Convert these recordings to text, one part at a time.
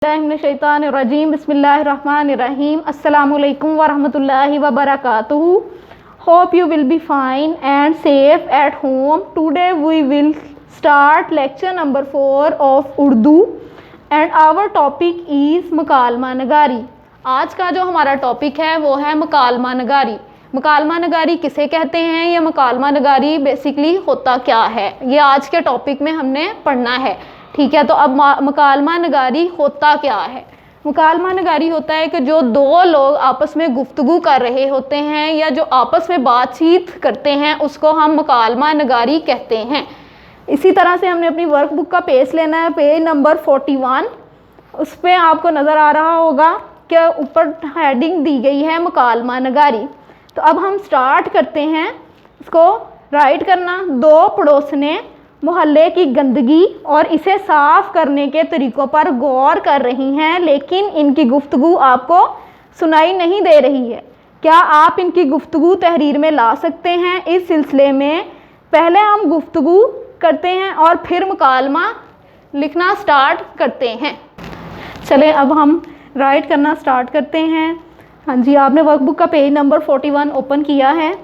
रजीम बिस्मिल्लाहिर्रहमानिर्रहीम अस्सलामुअलैकुम वरहमतुल्लाहि वबरकातुहू। Hope you will be fine and safe at home. Today we will start lecture number 4 of Urdu and our topic is मकालमा नगारी। आज का जो हमारा टॉपिक है वो है मकालमा नगारी। मकालमा नगारी किसे कहते हैं, या मकालमा नगारी बेसिकली होता क्या है, ये आज के टॉपिक में हमने पढ़ना है। ठीक है, तो अब मकालमा नगारी होता क्या है। मकालमा नगारी होता है कि जो दो लोग आपस में गुफ्तगू कर रहे होते हैं या जो आपस में बातचीत करते हैं उसको हम मकालमा नगारी कहते हैं। इसी तरह से हमने अपनी वर्कबुक का पेज लेना है, पेज नंबर 41। उस पर आपको नज़र आ रहा होगा कि ऊपर हेडिंग दी गई है मकालमा नगारी। तो अब हम स्टार्ट करते हैं इसको राइट करना। दो पड़ोसने मोहल्ले की गंदगी और इसे साफ़ करने के तरीक़ों पर गौर कर रही हैं, लेकिन इनकी गुफ्तगू आपको सुनाई नहीं दे रही है। क्या आप इनकी गुफ्तगू तहरीर में ला सकते हैं? इस सिलसिले में पहले हम गुफ्तगू करते हैं और फिर मुकालमा लिखना स्टार्ट करते हैं। चले अब हम राइट करना स्टार्ट करते हैं। हाँ जी, आपने वर्कबुक का पेज नंबर 41 ओपन किया है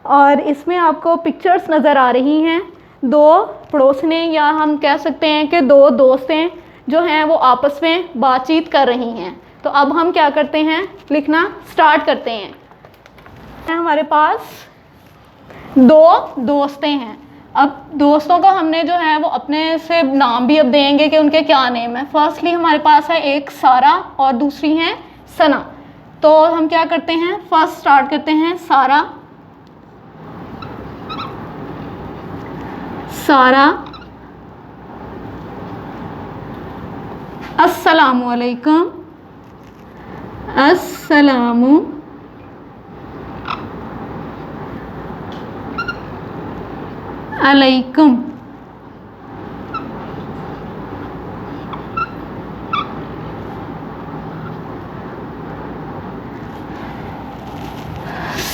और इसमें आपको पिक्चर्स नज़र आ रही हैं। दो पड़ोसने, या हम कह सकते हैं कि दो दोस्तें जो हैं वो आपस में बातचीत कर रही हैं। तो अब हम क्या करते हैं, लिखना स्टार्ट करते हैं। हमारे पास दो दोस्तें हैं। अब दोस्तों को हमने जो है वो अपने से नाम भी अब देंगे कि उनके क्या नेम है। फर्स्टली हमारे पास है एक सारा और दूसरी है सना। तो हम क्या करते हैं, फर्स्ट स्टार्ट करते हैं सारा। सारा अस्सलामु अलैकुम। अस्सलामु अलैकुम।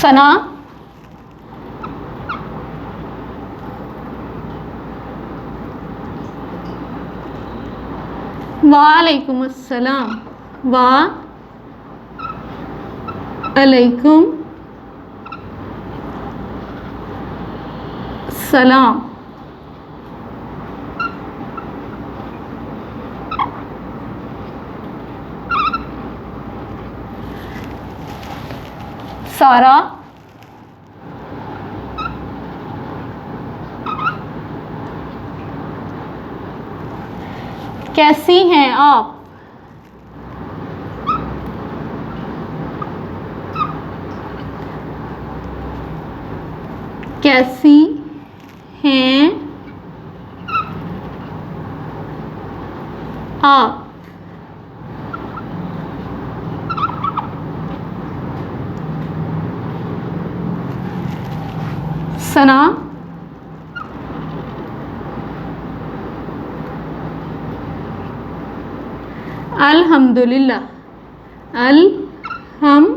सना वालेकुम अस्सलाम। वालेकुम सलाम। सारा कैसी हैं आप? कैसी हैं आप? सना अल्हम्दुलिल्लाह। अल्हम्दुलिल्लाह।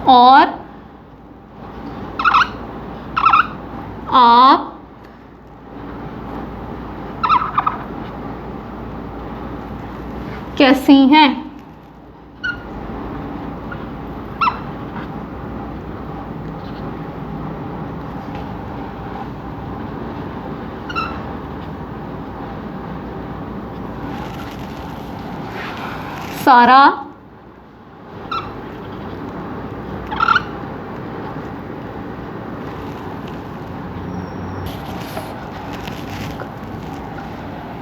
और आप कैसी हैं? सारा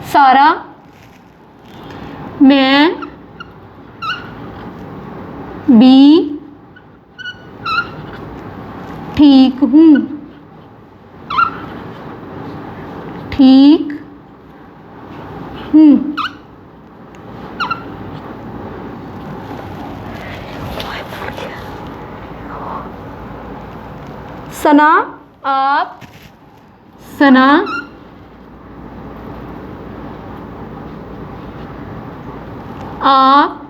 सारा मैं भी ठीक हूँ। ठीक हूँ। सना आप सना आप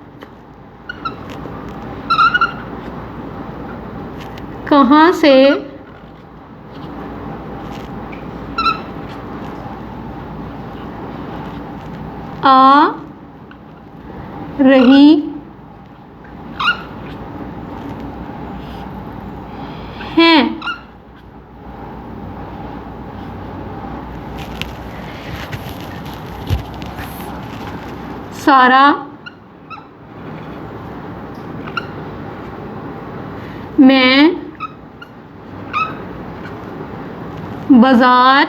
कहाँ से आ रही हैं। सारा मैं बाजार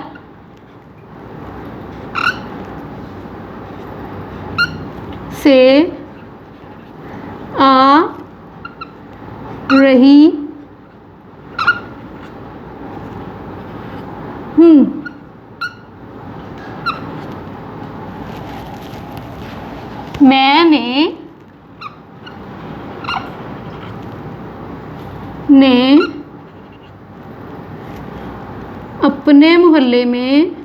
से आ रही हूँ। मैंने अपने मोहल्ले में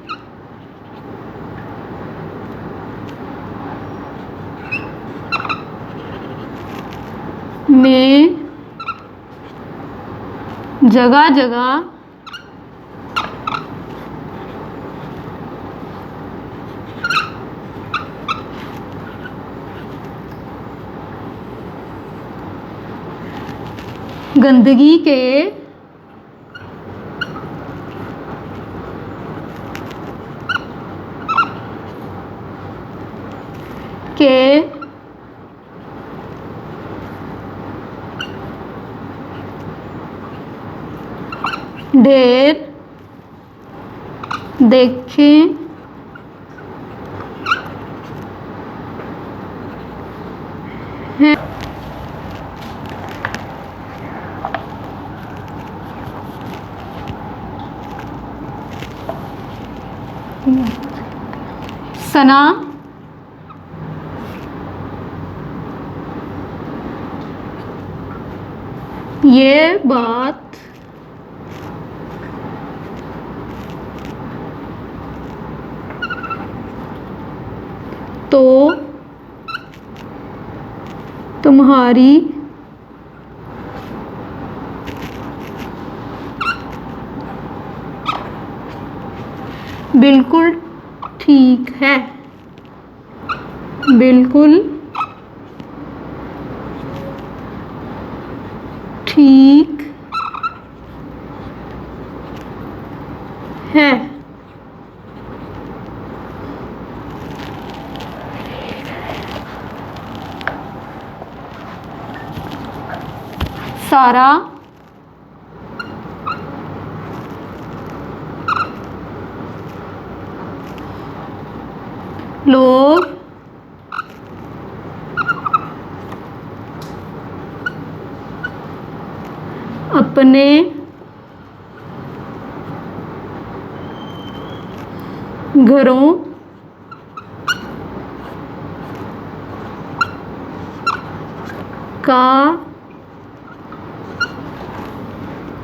जगह जगह गंदगी के ढेर देखे हैं। सना ये बात तो तुम्हारी बिल्कुल ठीक है। बिल्कुल ठीक है। सारा लोग अपने घरों का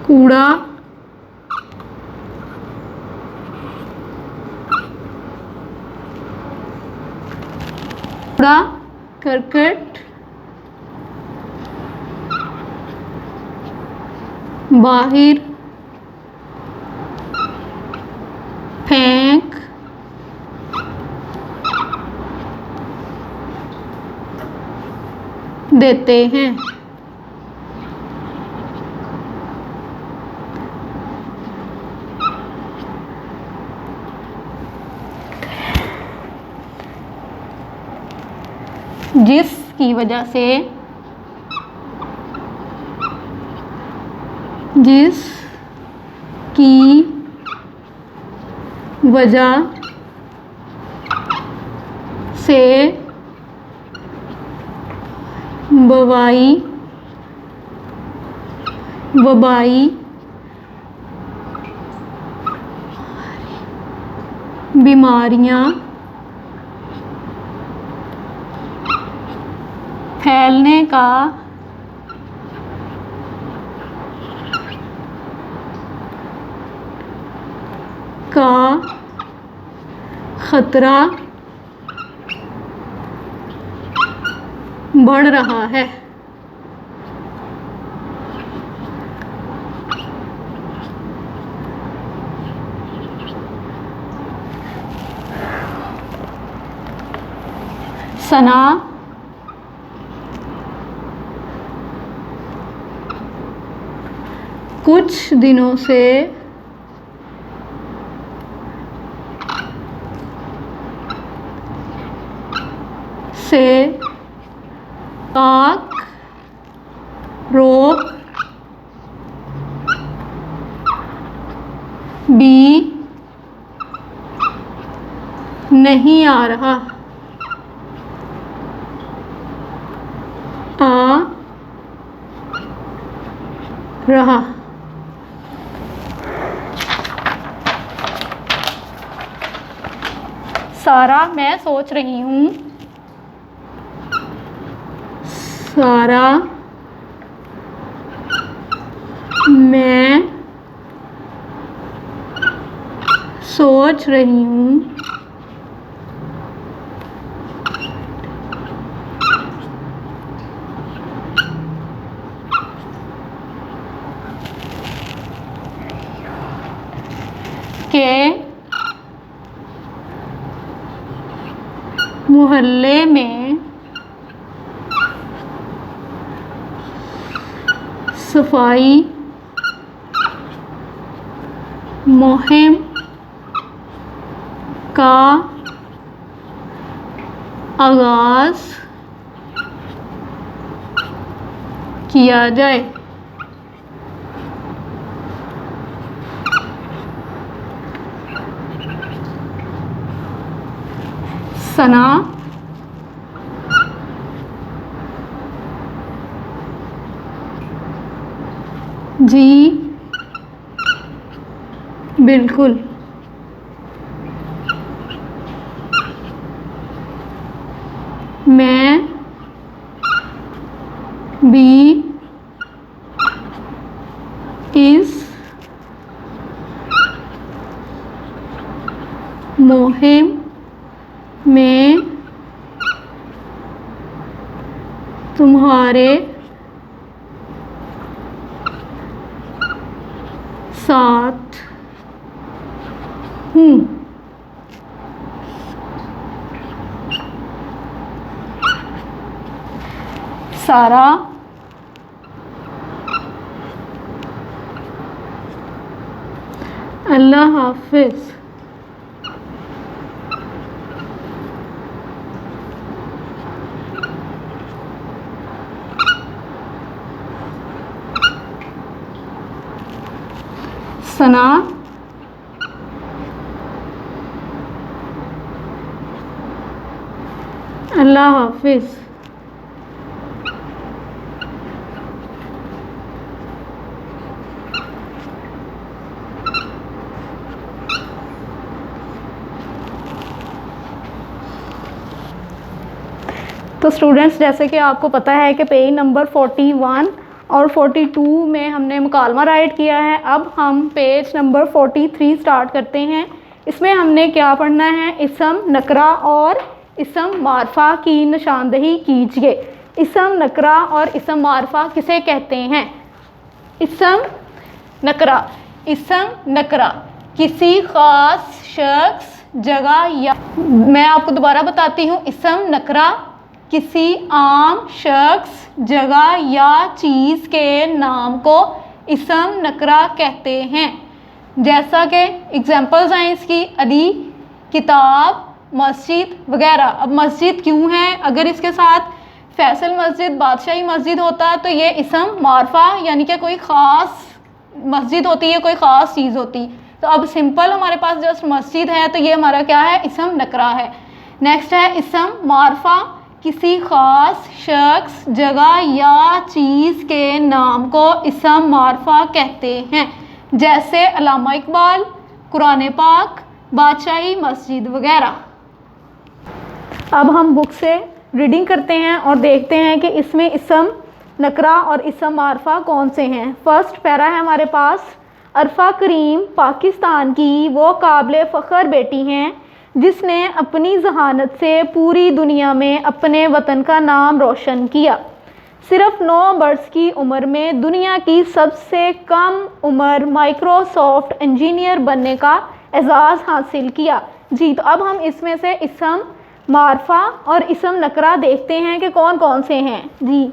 कूड़ा करकट बाहर फेंक देते हैं। जिसकी वजह से वबाई बीमारियां फैलने का खतरा बढ़ रहा है। सना, कुछ दिनों से ताक रोक भी नहीं आ रहा, आ रहा। सारा, मैं सोच रही हूँ। सारा, मैं सोच रही हूँ। के मोहल्ले में सफाई मुहिम का आगाज़ किया जाए। सना, जी बिल्कुल। मैं भी इस मुहिम में तुम्हारे साथ हूँ। सारा, अल्लाह हाफिज़। सना, अल्लाह हाफिज़। तो स्टूडेंट्स, जैसे कि आपको पता है कि पेज नंबर 41 और 42 में हमने मुकालमा राइट किया है। अब हम पेज नंबर 43 स्टार्ट करते हैं। इसमें हमने क्या पढ़ना है? इसम नकरा और इसम मारफा की निशानदही कीजिए। इसम नकरा और इसम मारफा किसे कहते हैं? इसम नकरा, इसम नकरा किसी ख़ास शख्स, जगह या, मैं आपको दोबारा बताती हूँ, इसम नकरा किसी आम शख्स, जगह या चीज़ के नाम को इसम नकरा कहते हैं। जैसा कि एग्जाम्पल्स हैं इसकी, अली, किताब, मस्जिद वगैरह। अब मस्जिद क्यों है? अगर इसके साथ फैसल मस्जिद, बादशाही मस्जिद होता तो ये इसम मारफा यानी कि कोई ख़ास मस्जिद होती है, कोई ख़ास चीज़ होती। तो अब सिंपल हमारे पास जस्ट मस्जिद है तो ये हमारा क्या है? इसम नकरा है। नेक्स्ट है इसम मारफा किसी ख़ास शख्स, जगह या चीज़ के नाम को इसम मारफा कहते हैं। जैसे अल्लामा इकबाल, कुरान पाक, बादशाही मस्जिद वगैरह। अब हम बुक से रीडिंग करते हैं और देखते हैं कि इसमें इसम नकरा और इसम मारफा कौन से हैं। फर्स्ट पैरा है हमारे पास। अरफा करीम पाकिस्तान की वो काबिल फ़ख्र बेटी हैं जिसने अपनी जहानत से पूरी दुनिया में अपने वतन का नाम रोशन किया। सिर्फ 9 बरस की उम्र में दुनिया की सबसे कम उम्र माइक्रोसॉफ्ट इंजीनियर बनने का एजाज़ हासिल किया। जी, तो अब हम इसमें से इसम मारफा और इसम नकरा देखते हैं कि कौन कौन से हैं जी।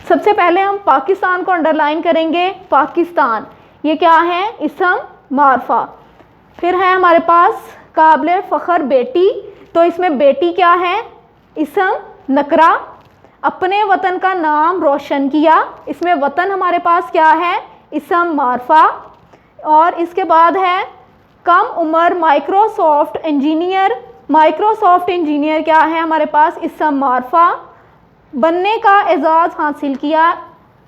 सबसे पहले हम पाकिस्तान को अंडरलाइन करेंगे। पाकिस्तान ये क्या है? इसम मारफा। फिर है हमारे पास काबिल फ़ख्र बेटी, तो इसमें बेटी क्या है? इसम नकरा। अपने वतन का नाम रोशन किया, इसमें वतन हमारे पास क्या है? इसम मारफा। और इसके बाद है कम उम्र माइक्रोसॉफ्ट इंजीनियर। माइक्रोसॉफ्ट इंजीनियर क्या है हमारे पास? इसम मारफा। बनने का एजाज़ हासिल किया,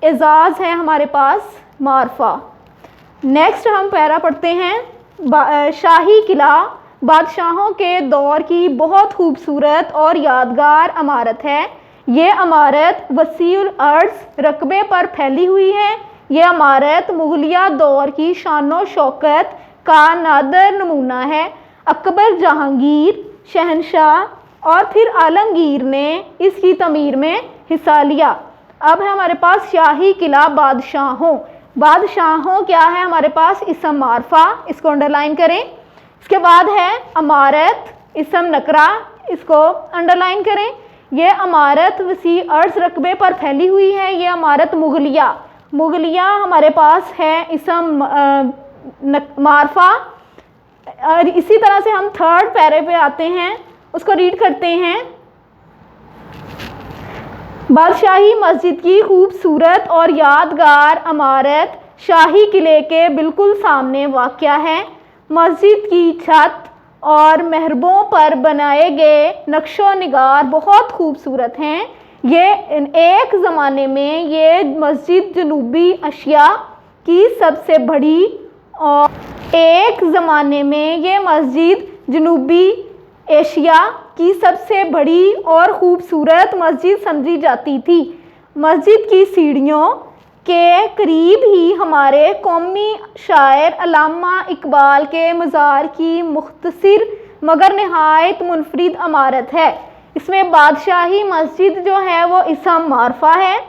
एजाज़ है हमारे पास मारफा। नेक्स्ट हम पैरा पढ़ते हैं। शाही किला बादशाहों के दौर की बहुत खूबसूरत और यादगार इमारत है। ये इमारत वसीउल अर्ज़ रकबे पर फैली हुई है। ये इमारत मुग़लिया दौर की शानो शौकत का नादर नमूना है। अकबर, जहांगीर, शहनशाह और फिर आलमगीर ने इसकी तमीर में हिस्सा लिया। अब है हमारे पास शाही किला बादशाहों। बादशाहों क्या है हमारे पास? इसम मारफा, इसको अंडरलाइन करें। इसके बाद है इमारत, इसम नकरा, इसको अंडरलाइन करें। ये इमारत वसी अर्ज़ रकबे पर फैली हुई है। ये इमारत मुग़लिया, मुग़लिया हमारे पास है इसम मारफा। और इसी तरह से हम थर्ड पैरे पे आते हैं, उसको रीड करते हैं। बादशाही मस्जिद की खूबसूरत और यादगार इमारत शाही किले के बिल्कुल सामने वाक़या है। मस्जिद की छत और महरबों पर बनाए गए नक्शो निगार बहुत खूबसूरत हैं। ये एक ज़माने में ये मस्जिद जनूबी एशिया की सबसे बड़ी और एक ज़माने में ये मस्जिद जनूबी एशिया की सबसे बड़ी और ख़ूबसूरत मस्जिद समझी जाती थी। मस्जिद की सीढ़ियों के करीब ही हमारे कौमी शायर अल्लामा इकबाल के मज़ार की मुख्तसर मगर नहायत मुनफरिद इमारत है। इसमें बादशाही मस्जिद जो है वो इसम मारफा है,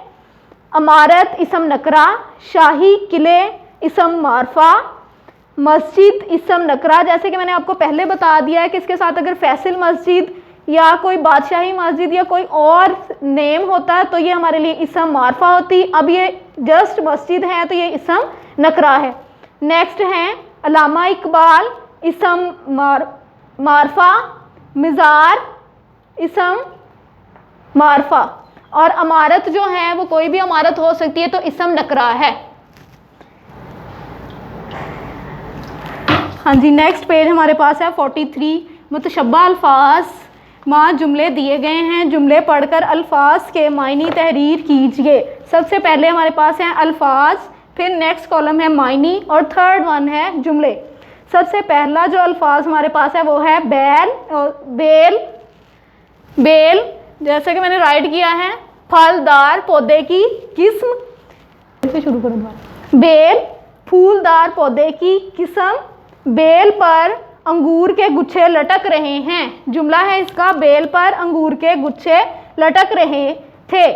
इमारत इसम नकरा, शाही किले इसम मारफा, मस्जिद इसम नकरा। जैसे कि मैंने आपको पहले बता दिया है कि इसके साथ अगर फैसल मस्जिद या कोई बादशाही मस्जिद या कोई और नेम होता है तो ये हमारे लिए इसम मारफा होती। अब ये जस्ट मस्जिद है तो ये इसम नकरा है। नेक्स्ट है अल्लामा इकबाल, इसम मारफा, मज़ार इसम मारफा। और इमारत जो है वो कोई भी इमारत हो सकती है तो इसम नकरा है। हाँ जी, नेक्स्ट पेज हमारे पास है 43। मुतशब्बा अल्फाज माँ जुमले दिए गए हैं, जुमले पढ़कर अल्फाज के मायनी तहरीर कीजिए। सबसे पहले हमारे पास हैं अल्फाज, फिर नेक्स्ट कॉलम है मायनी और थर्ड वन है जुमले। सबसे पहला जो अल्फाज हमारे पास है वो है बैल और बेल। बेल जैसे कि मैंने राइट किया है फलदार पौधे की किस्म। शुरू करो। बेल फूलदार पौधे की किस्म। बेल पर अंगूर के गुच्छे लटक रहे हैं। जुमला है इसका, बेल पर अंगूर के गुच्छे लटक रहे थे।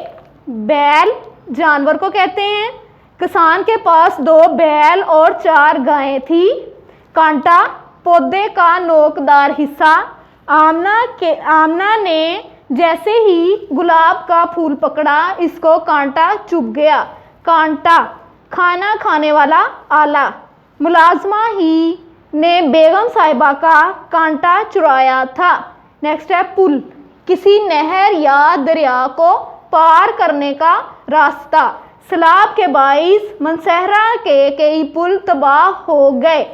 बैल जानवर को कहते हैं। किसान के पास 2 बैल और 4 गायें थी। कांटा पौधे का नोकदार हिस्सा। आमना ने जैसे ही गुलाब का फूल पकड़ा इसको कांटा चुभ गया। कांटा खाना खाने वाला आला। मुलाजमा ही ने बेगम साहिबा का कांटा चुराया था। नेक्स्ट है पुल, किसी नहर या दरिया को पार करने का रास्ता। सैलाब के बाइस मनसहरा के कई पुल तबाह हो गए।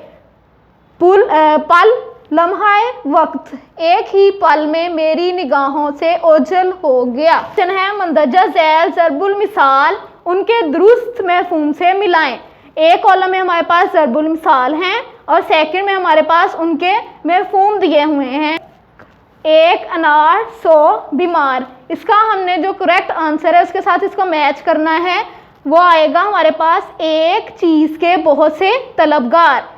पल लम्हाए वक्त, एक ही पल में मेरी निगाहों से ओझल हो गया। है मंदरजा झैल ज़रबुल मिसाल उनके दुरुस्त महफूम से मिलाएं। एक कॉलम में हमारे पास ज़रबुल मिसाल हैं और सेकंड में हमारे पास उनके महफूम दिए हुए हैं। 1 अनार 100 बीमार। इसका हमने जो करेक्ट आंसर है उसके साथ इसको मैच करना है। वो आएगा हमारे पास एक चीज़ के बहुत से तलबगार।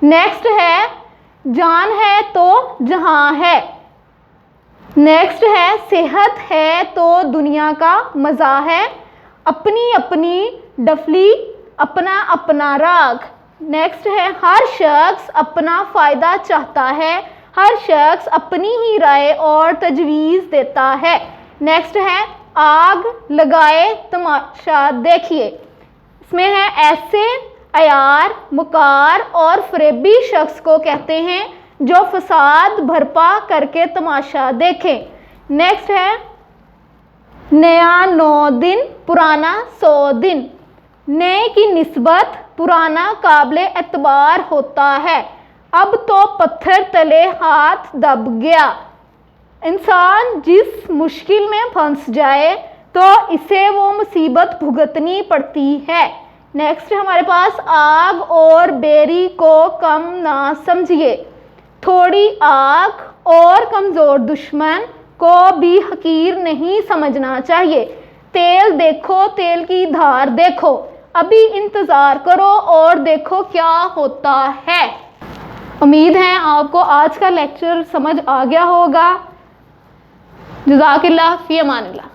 नेक्स्ट है जान है तो जहां है। नेक्स्ट है सेहत है तो दुनिया का मज़ा है। अपनी अपनी डफली अपना अपना राग। नेक्स्ट है हर शख्स अपना फ़ायदा चाहता है हर शख्स अपनी ही राय और तजवीज़ देता है। नेक्स्ट है आग लगाए तमाशा देखिए। इसमें है ऐसे अयार, मुकार और फरेबी शख्स को कहते हैं जो फसाद भरपा करके तमाशा देखें। नेक्स्ट है नया 9 दिन पुराना 100 दिन। नए की निस्बत पुराना काबिले एतबार होता है। अब तो पत्थर तले हाथ दब गया। इंसान जिस मुश्किल में फंस जाए तो इसे वो मुसीबत भुगतनी पड़ती है। नेक्स्ट हमारे पास आग और बेरी को कम ना समझिए। थोड़ी आग और कमज़ोर दुश्मन को भी हकीर नहीं समझना चाहिए। तेल देखो, तेल की धार देखो, अभी इंतज़ार करो और देखो क्या होता है। उम्मीद है आपको आज का लेक्चर समझ आ गया होगा। जज़ाकिल्लाह फ़ी अमानिल्लाह।